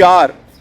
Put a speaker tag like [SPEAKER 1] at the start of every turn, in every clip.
[SPEAKER 1] 4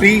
[SPEAKER 1] 3،